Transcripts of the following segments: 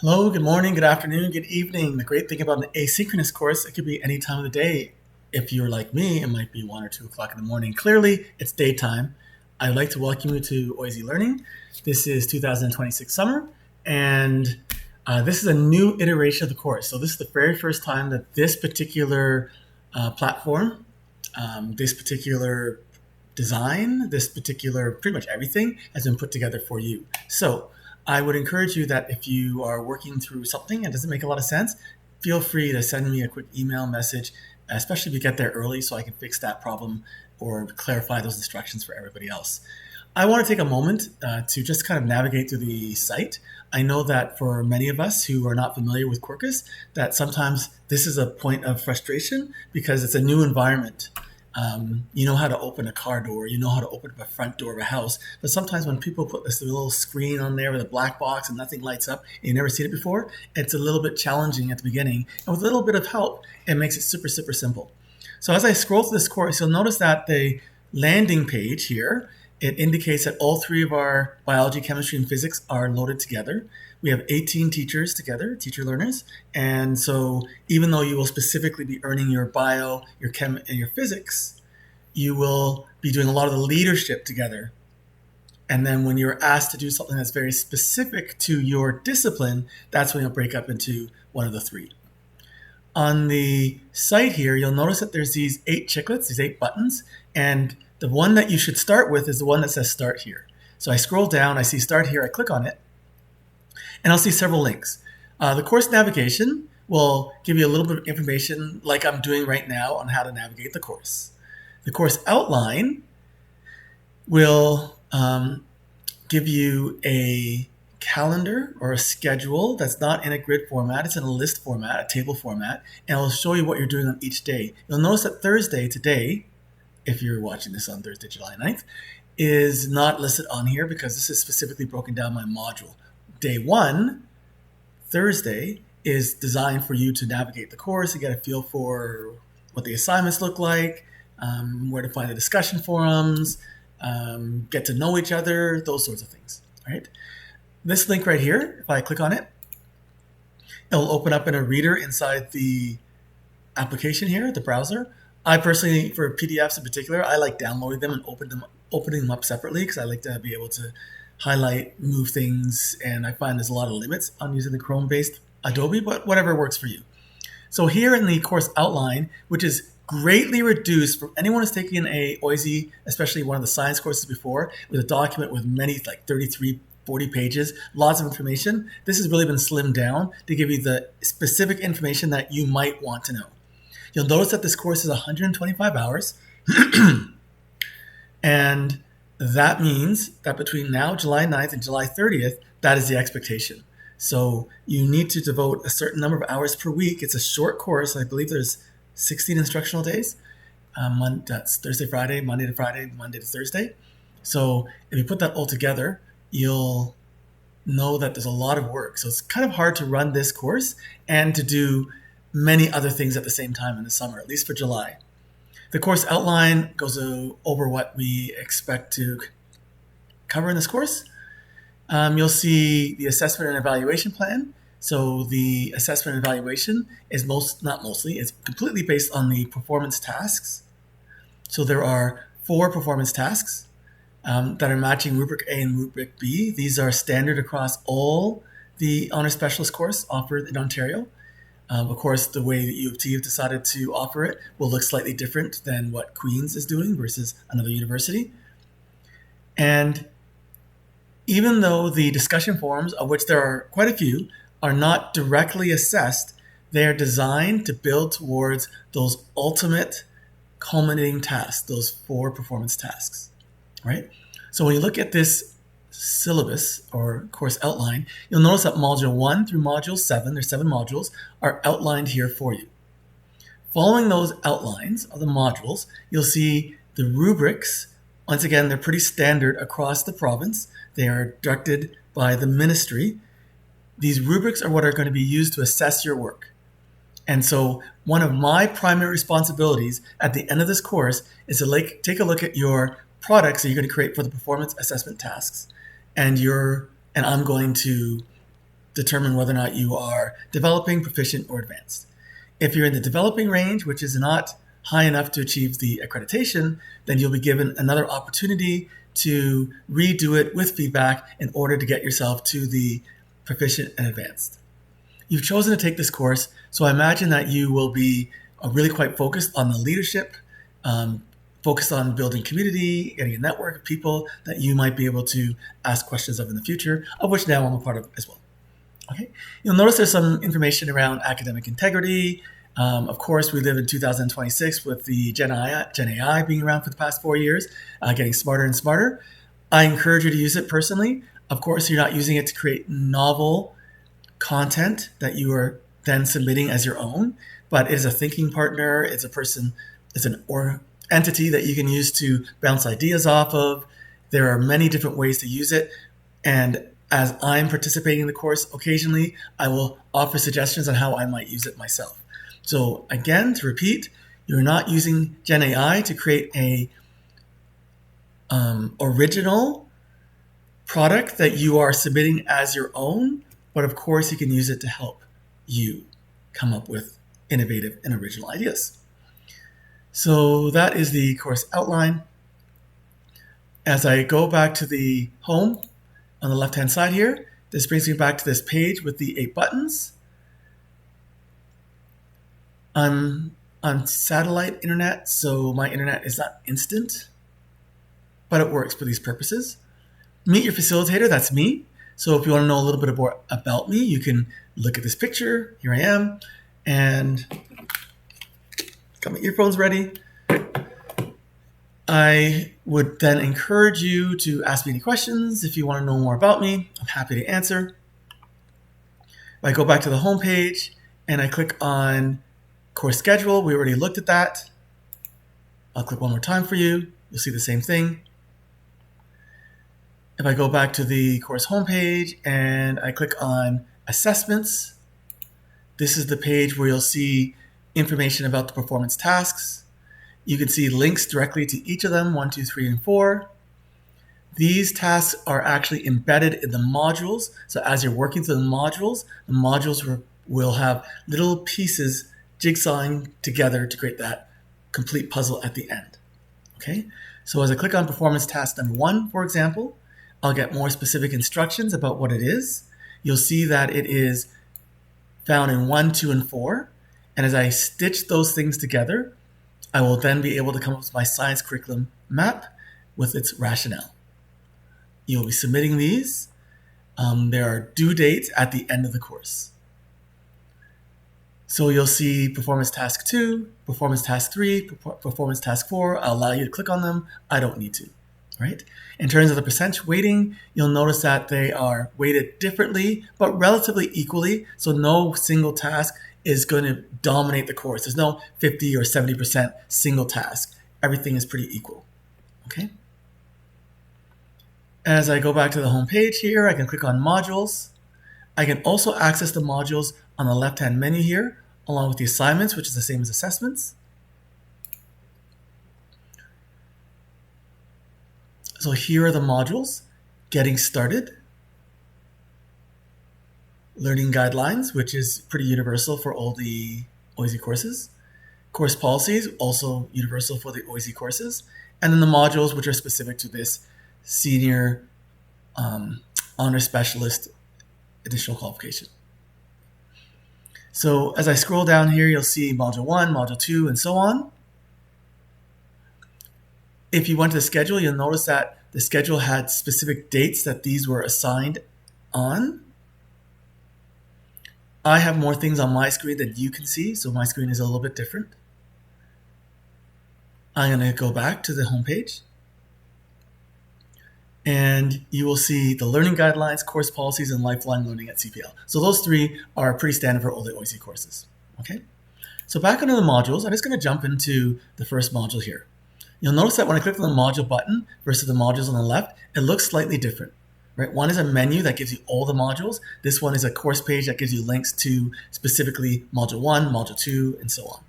Hello, good morning, good afternoon, good evening. The great thing about an asynchronous course, it could be any time of the day. If you're like me, it might be 1 or 2 o'clock in the morning. Clearly, it's daytime. I'd like to welcome you to OISE Learning. This is 2026 summer, and this is a new iteration of the course. So this is the very first time that this particular platform, this particular design, this particular pretty much everything has been put together for you. So I would encourage you that if you are working through something and it doesn't make a lot of sense, feel free to send me a quick email message, especially if you get there early so I can fix that problem or clarify those instructions for everybody else. I want to take a moment to just kind of navigate through the site. I know that for many of us who are not familiar with Quarkus, that sometimes this is a point of frustration because it's a new environment. You know how to open a car door, you know how to open up a front door of a house, but sometimes when people put this little screen on there with a black box and nothing lights up, and you've never seen it before, it's a little bit challenging at the beginning. And with a little bit of help, it makes it super, super simple. So as I scroll through this course, you'll notice that the landing page here, it indicates that all three of our biology, chemistry, and physics are loaded together. We have 18 teachers together, teacher learners. And so even though you will specifically be earning your bio, your chem, and your physics, you will be doing a lot of the leadership together. And then when you're asked to do something that's very specific to your discipline, that's when you'll break up into one of the three. On the site here, you'll notice that there's these 8 chiclets, these 8 buttons, and the one that you should start with is the one that says start here. So I scroll down, I see start here, I click on it, and I'll see several links. The course navigation will give you a little bit of information like I'm doing right now on how to navigate the course. The course outline will give you a calendar or a schedule that's not in a grid format, it's in a list format, a table format, and it'll show you what you're doing on each day. You'll notice that Thursday, today, if you're watching this on Thursday, July 9th, is not listed on here because this is specifically broken down by module. Day 1, Thursday, is designed for you to navigate the course and get a feel for what the assignments look like, where to find the discussion forums, get to know each other, those sorts of things. All right. This link right here, if I click on it, it'll open up in a reader inside the application here, the browser. I personally, for PDFs in particular, I like downloading them and opening them up separately because I like to be able to highlight, move things, and I find there's a lot of limits on using the Chrome-based Adobe, but whatever works for you. So here in the course outline, which is greatly reduced for anyone who's taken a OISE, especially one of the science courses before, with a document with many, like 33, 40 pages, lots of information. This has really been slimmed down to give you the specific information that you might want to know. You'll notice that this course is 125 hours, and that means that between now, July 9th, and July 30th, that is the expectation. So you need to devote a certain number of hours per week. It's a short course. I believe there's 16 instructional days. That's Thursday, Friday, Monday to Friday, Monday to Thursday. So if you put that all together, you'll know that there's a lot of work. So it's kind of hard to run this course and to do many other things at the same time in the summer, at least for July. The course outline goes over what we expect to cover in this course. You'll see the assessment and evaluation plan. So the assessment and evaluation is it's completely based on the performance tasks. So there are 4 performance tasks that are matching rubric A and rubric B. These are standard across all the Honor Specialist course offered in Ontario. Of course, the way that U of T have decided to offer it will look slightly different than what Queen's is doing versus another university. And even though the discussion forums, of which there are quite a few, are not directly assessed, they are designed to build towards those ultimate culminating tasks, those 4 performance tasks, right? So when you look at this syllabus or course outline, you'll notice that module 1 through module 7, there's 7 modules, are outlined here for you. Following those outlines of the modules, you'll see the rubrics. Once again, they're pretty standard across the province. They are directed by the ministry. These rubrics are what are going to be used to assess your work. And so one of my primary responsibilities at the end of this course is to take a look at your products that you're going to create for the performance assessment tasks. And I'm going to determine whether or not you are developing, proficient, or advanced. If you're in the developing range, which is not high enough to achieve the accreditation, then you'll be given another opportunity to redo it with feedback in order to get yourself to the proficient and advanced. You've chosen to take this course, so I imagine that you will be really quite focused on the leadership, focused on building community, getting a network of people that you might be able to ask questions of in the future, of which now I'm a part of as well. Okay, you'll notice there's some information around academic integrity. Of course, we live in 2026 with the Gen AI being around for the past 4 years, getting smarter and smarter. I encourage you to use it personally. Of course, you're not using it to create novel content that you are then submitting as your own, but it is a thinking partner. It's a person, it's an entity that you can use to bounce ideas off of. There are many different ways to use it. And as I'm participating in the course, occasionally I will offer suggestions on how I might use it myself. So again, to repeat, you're not using Gen AI to create a original product that you are submitting as your own, but of course you can use it to help you come up with innovative and original ideas. So that is the course outline. As I go back to the home on the left-hand side here, this brings me back to this page with the 8 buttons. I'm on satellite internet, so my internet is not instant, but it works for these purposes. Meet your facilitator, that's me. So if you want to know a little bit more about me, you can look at this picture. Here I am, and got my earphones ready. I would then encourage you to ask me any questions. If you want to know more about me, I'm happy to answer. If I go back to the home page and I click on course schedule, we already looked at that. I'll click one more time for you. You'll see the same thing. If I go back to the course homepage and I click on assessments, this is the page where you'll see information about the performance tasks. You can see links directly to each of them, 1, 2, 3, and 4. These tasks are actually embedded in the modules. So as you're working through the modules will have little pieces jigsawing together to create that complete puzzle at the end. Okay, so as I click on performance task number 1, for example, I'll get more specific instructions about what it is. You'll see that it is found in 1, 2, and 4. And as I stitch those things together, I will then be able to come up with my science curriculum map with its rationale. You'll be submitting these. There are due dates at the end of the course. So you'll see performance task 2, performance task 3, performance task 4. I'll allow you to click on them. I don't need to, right? In terms of the percentage weighting, you'll notice that they are weighted differently, but relatively equally. So no single task is going to dominate the course. There's no 50 or 70% single task. Everything is pretty equal, okay? As I go back to the home page here, I can click on modules. I can also access the modules on the left-hand menu here, along with the assignments, which is the same as assessments. So here are the modules: getting started, learning guidelines, which is pretty universal for all the OISE courses, course policies, also universal for the OISE courses, and then the modules, which are specific to this senior honor specialist additional qualification. So as I scroll down here, you'll see module 1, module 2, and so on. If you went to the schedule, you'll notice that the schedule had specific dates that these were assigned on. I have more things on my screen than you can see, so my screen is a little bit different. I'm going to go back to the home page. And you will see the learning guidelines, course policies, and lifelong learning at CPL. So those 3 are pretty standard for all the OISE courses. Okay. So back into the modules, I'm just going to jump into the first module here. You'll notice that when I click on the module button versus the modules on the left, it looks slightly different. Right? One is a menu that gives you all the modules. This one is a course page that gives you links to specifically module 1, module 2, and so on.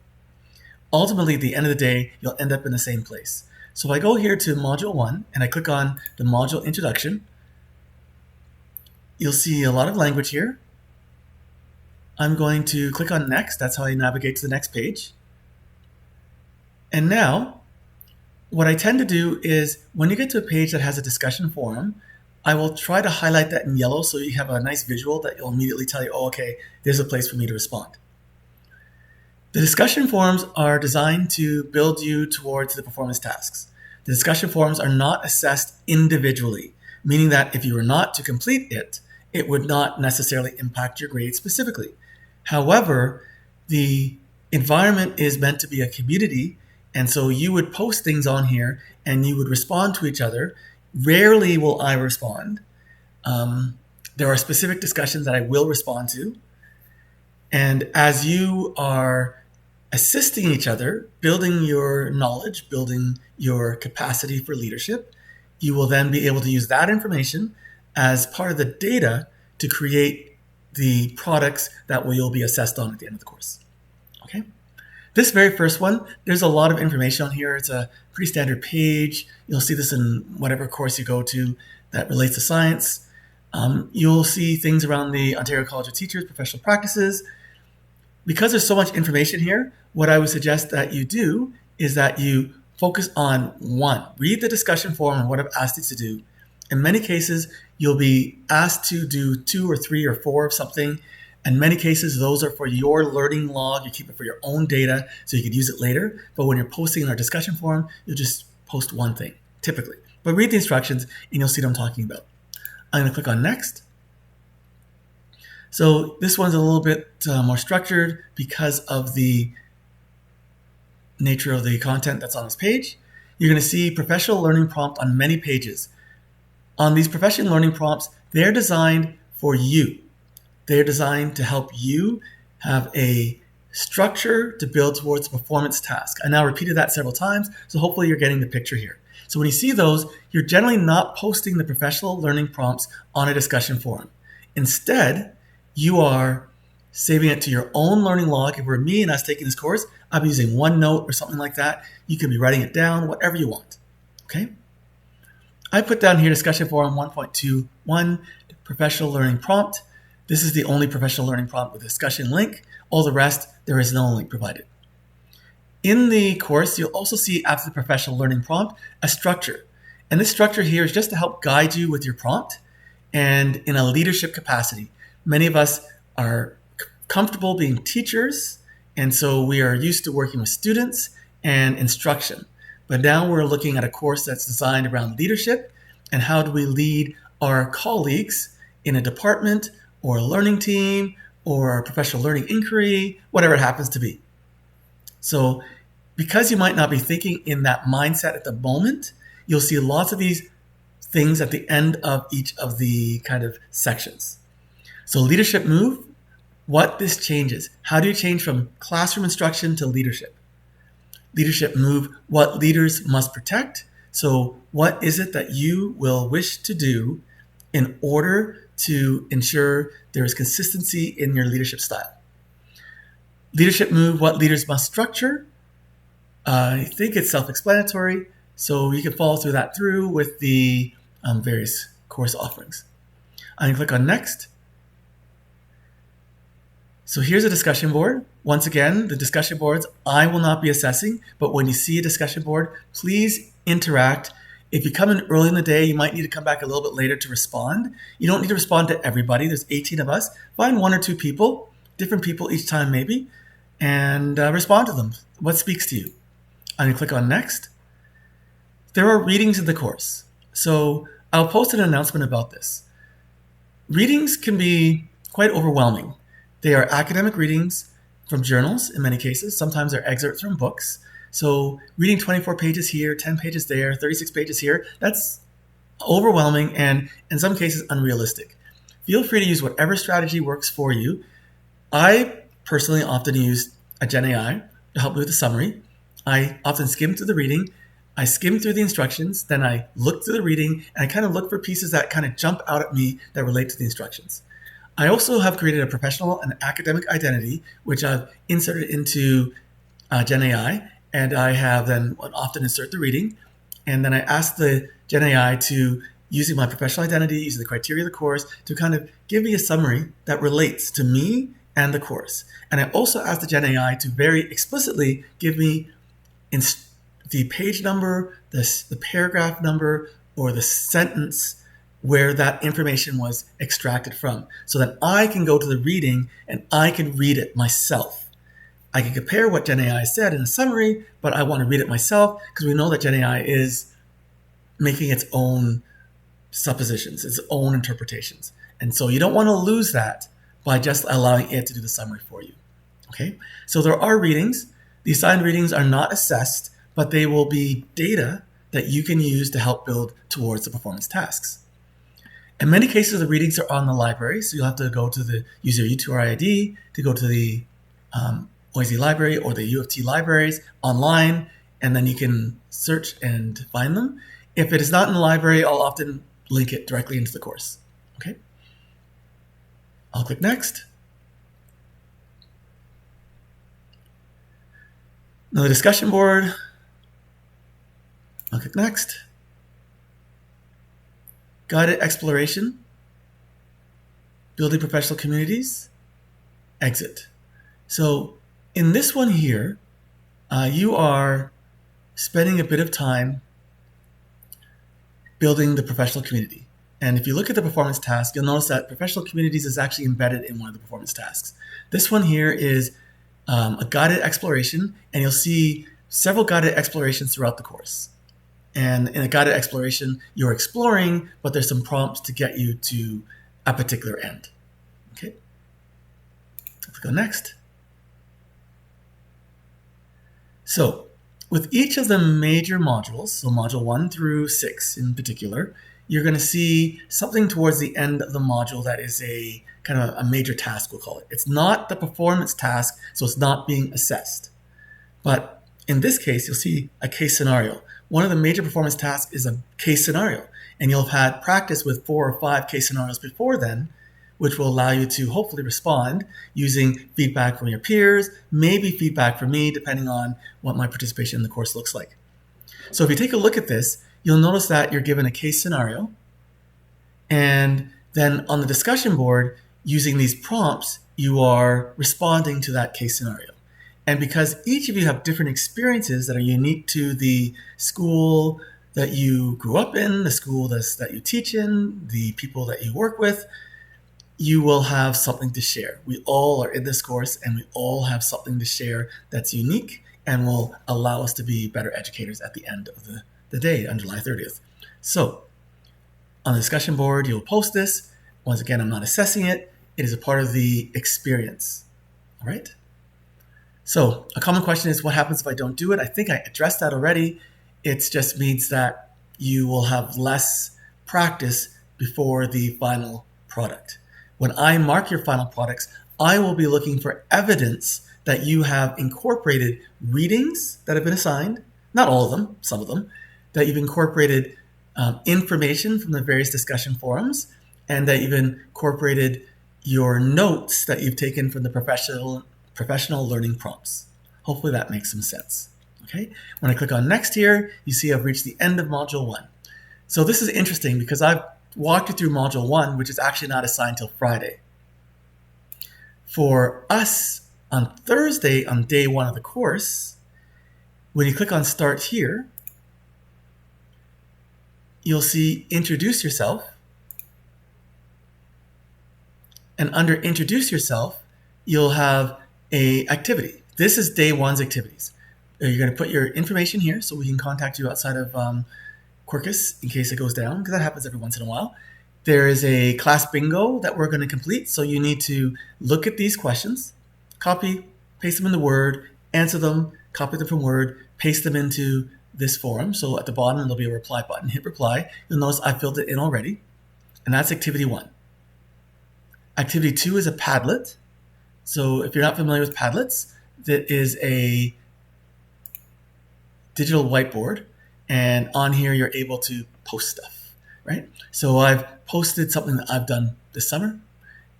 Ultimately, at the end of the day, you'll end up in the same place. So if I go here to module 1 and I click on the module introduction, you'll see a lot of language here. I'm going to click on next. That's how I navigate to the next page. And now what I tend to do is when you get to a page that has a discussion forum, I will try to highlight that in yellow so you have a nice visual that will immediately tell you, oh, okay, there's a place for me to respond. The discussion forums are designed to build you towards the performance tasks. The discussion forums are not assessed individually, meaning that if you were not to complete it, it would not necessarily impact your grade specifically. However, the environment is meant to be a community, and so you would post things on here and you would respond to each other. Rarely will I respond. There are specific discussions that I will respond to. And as you are assisting each other, building your knowledge, building your capacity for leadership, you will then be able to use that information as part of the data to create the products that you'll be assessed on at the end of the course. Okay. This very first one, there's a lot of information on here. It's a pretty standard page. You'll see this in whatever course you go to that relates to science. You'll see things around the Ontario College of Teachers, professional practices. Because there's so much information here, what I would suggest that you do is that you focus on one. Read the discussion forum and what I've asked you to do. In many cases, you'll be asked to do 2 or 3 or 4 of something. In many cases, those are for your learning log. You keep it for your own data so you could use it later. But when you're posting in our discussion forum, you'll just post one thing, typically. But read the instructions and you'll see what I'm talking about. I'm going to click on next. So this one's a little bit more structured because of the nature of the content that's on this page. You're going to see professional learning prompt on many pages. On these professional learning prompts, they're designed for you. They're designed to help you have a structure to build towards a performance task. I now repeated that several times, so hopefully you're getting the picture here. So when you see those, you're generally not posting the professional learning prompts on a discussion forum. Instead, you are saving it to your own learning log. If it were me and I was taking this course, I'd be using OneNote or something like that. You can be writing it down, whatever you want. Okay? I put down here discussion forum 1.21, professional learning prompt. This is the only professional learning prompt with a discussion link. All the rest, there is no link provided. In the course, you'll also see after the professional learning prompt, a structure. And this structure here is just to help guide you with your prompt and in a leadership capacity. Many of us are comfortable being teachers, and so we are used to working with students and instruction. But now we're looking at a course that's designed around leadership and how do we lead our colleagues in a department or a learning team or a professional learning inquiry, whatever it happens to be. So because you might not be thinking in that mindset at the moment, you'll see lots of these things at the end of each of the kind of sections. So leadership move, what this changes. How do you change from classroom instruction to leadership? Leadership move, what leaders must protect. So what is it that you will wish to do in order to ensure there is consistency in your leadership style? Leadership move, what leaders must structure. I think it's self-explanatory, so you can follow through that with the various course offerings. I can click on next. So here's a discussion board. Once again, the discussion boards I will not be assessing, but when you see a discussion board, please interact. If you come in early in the day, you might need to come back a little bit later to respond. You don't need to respond to everybody. There's 18 of us. Find 1 or 2 people, different people each time maybe, and respond to them. What speaks to you? I'm going to click on next. There are readings in the course. So I'll post an announcement about this. Readings can be quite overwhelming. They are academic readings from journals in many cases. Sometimes they're excerpts from books. So reading 24 pages here, 10 pages there, 36 pages here, that's overwhelming and in some cases unrealistic. Feel free to use whatever strategy works for you. I personally often use a Gen AI to help me with the summary. I often skim through the reading. I skim through the instructions, then I look through the reading and I kind of look for pieces that kind of jump out at me that relate to the instructions. I also have created a professional and academic identity, which I've inserted into Gen AI, and I have then often insert the reading, and then I ask the Gen AI to, using my professional identity, using the criteria of the course, to kind of give me a summary that relates to me and the course. And I also asked the Gen AI to very explicitly give me the page number, the paragraph number, or the sentence where that information was extracted from, so that I can go to the reading and I can read it myself. I can compare what Gen AI said in a summary, but I want to read it myself because we know that Gen AI is making its own suppositions, its own interpretations. And so you don't want to lose that by just allowing it to do the summary for you. Okay, so there are readings. The assigned readings are not assessed, but they will be data that you can use to help build towards the performance tasks. In many cases, the readings are on the library, so you'll have to go to use your U2R ID to go to the OISE library or the U of T libraries online, and then you can search and find them. If it is not in the library, I'll often link it directly into the course. Okay, I'll click next. Now the discussion board, I'll click next. Guided exploration, building professional communities, exit. So in this one here, you are spending a bit of time building the professional community. And if you look at the performance task, you'll notice that professional communities is actually embedded in one of the performance tasks. This one here is a guided exploration, and you'll see several guided explorations throughout the course. And in a guided exploration, you're exploring, but there's some prompts to get you to a particular end. Okay, let's go next. So with each of the major modules, so module 1 through 6 in particular, you're going to see something towards the end of the module that is a kind of a major task, we'll call it. It's not the performance task, so it's not being assessed. But in this case, you'll see a case scenario. One of the major performance tasks is a case scenario, and you'll have had practice with 4 or 5 case scenarios before then, which will allow you to hopefully respond using feedback from your peers, maybe feedback from me, depending on what my participation in the course looks like. So if you take a look at this, you'll notice that you're given a case scenario, and then on the discussion board, using these prompts, you are responding to that case scenario. And because each of you have different experiences that are unique to the school that you grew up in, the school that you teach in, the people that you work with, you will have something to share. We all are in this course, and we all have something to share that's unique and will allow us to be better educators at the end of the day on July 30th. So on the discussion board, you'll post this. Once again, I'm not assessing it. It is a part of the experience. All right. So a common question is, what happens if I don't do it? I think I addressed that already. It just means that you will have less practice before the final product. When I mark your final products, I will be looking for evidence that you have incorporated readings that have been assigned, not all of them, some of them, that you've incorporated information from the various discussion forums, and that you've incorporated your notes that you've taken from the professional learning prompts. Hopefully that makes some sense. Okay. When I click on next here, you see I've reached the end of module 1. So this is interesting because I've walked you through module 1, which is actually not assigned till Friday. For us on Thursday, on day 1 of the course, when you click on start here, you'll see introduce yourself. And under introduce yourself, you'll have a activity. This is day 1's activities. You're going to put your information here so we can contact you outside of Quirkus in case it goes down, because that happens every once in a while. There is a class bingo that we're going to complete, so you need to look at these questions, copy, paste them into Word, answer them, copy them from Word, paste them into this forum. So at the bottom, there'll be a reply button. Hit reply. You'll notice I filled it in already, and that's activity 1. Activity 2 is a Padlet. So if you're not familiar with Padlets, that is a digital whiteboard, and on here you're able to post stuff, right? So I've posted something that I've done this summer,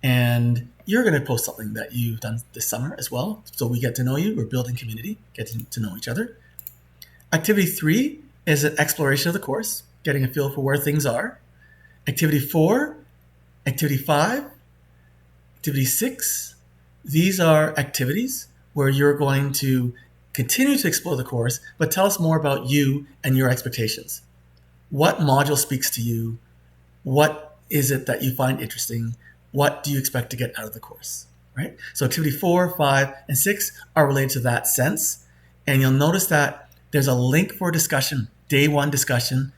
and you're going to post something that you've done this summer as well. So we get to know you. We're building community, getting to know each other. Activity 3 is an exploration of the course, getting a feel for where things are. Activity 4, activity 5, activity 6, These are activities where you're going to continue to explore the course, but tell us more about you and your expectations. What module speaks to you? What is it that you find interesting? What do you expect to get out of the course? Right? So activity 4, 5, and 6 are related to that sense. And you'll notice that there's a link for discussion, day one discussion,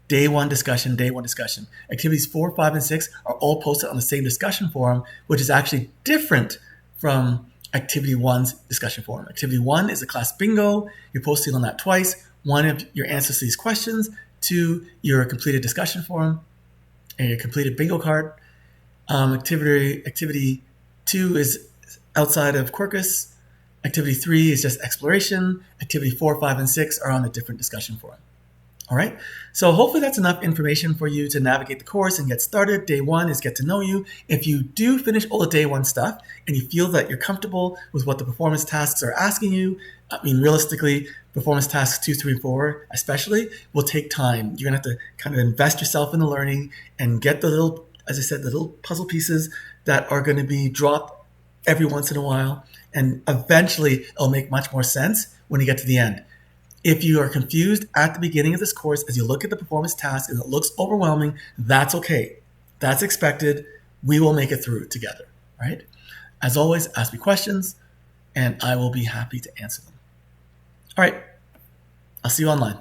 day one discussion, day one discussion. Activities 4, 5, and 6 are all posted on the same discussion forum, which is actually different from activity 1's discussion forum. Activity 1 is a class bingo. You're posting on that twice. One of your answers to these questions, to your completed discussion forum and your completed bingo card. Activity 2 is outside of Quarkus. Activity 3 is just exploration. Activity 4, 5, and 6 are on a different discussion forum. All right, so hopefully that's enough information for you to navigate the course and get started. Day 1 is get to know you. If you do finish all the day 1 stuff and you feel that you're comfortable with what the performance tasks are asking you, I mean, realistically, performance tasks 2, 3, 4 especially will take time. You're gonna have to kind of invest yourself in the learning and get the little, as I said, the little puzzle pieces that are gonna be dropped every once in a while. And eventually it'll make much more sense when you get to the end. If you are confused at the beginning of this course, as you look at the performance task and it looks overwhelming, that's okay. That's expected. We will make it through together, right? As always, ask me questions and I will be happy to answer them. All right, I'll see you online.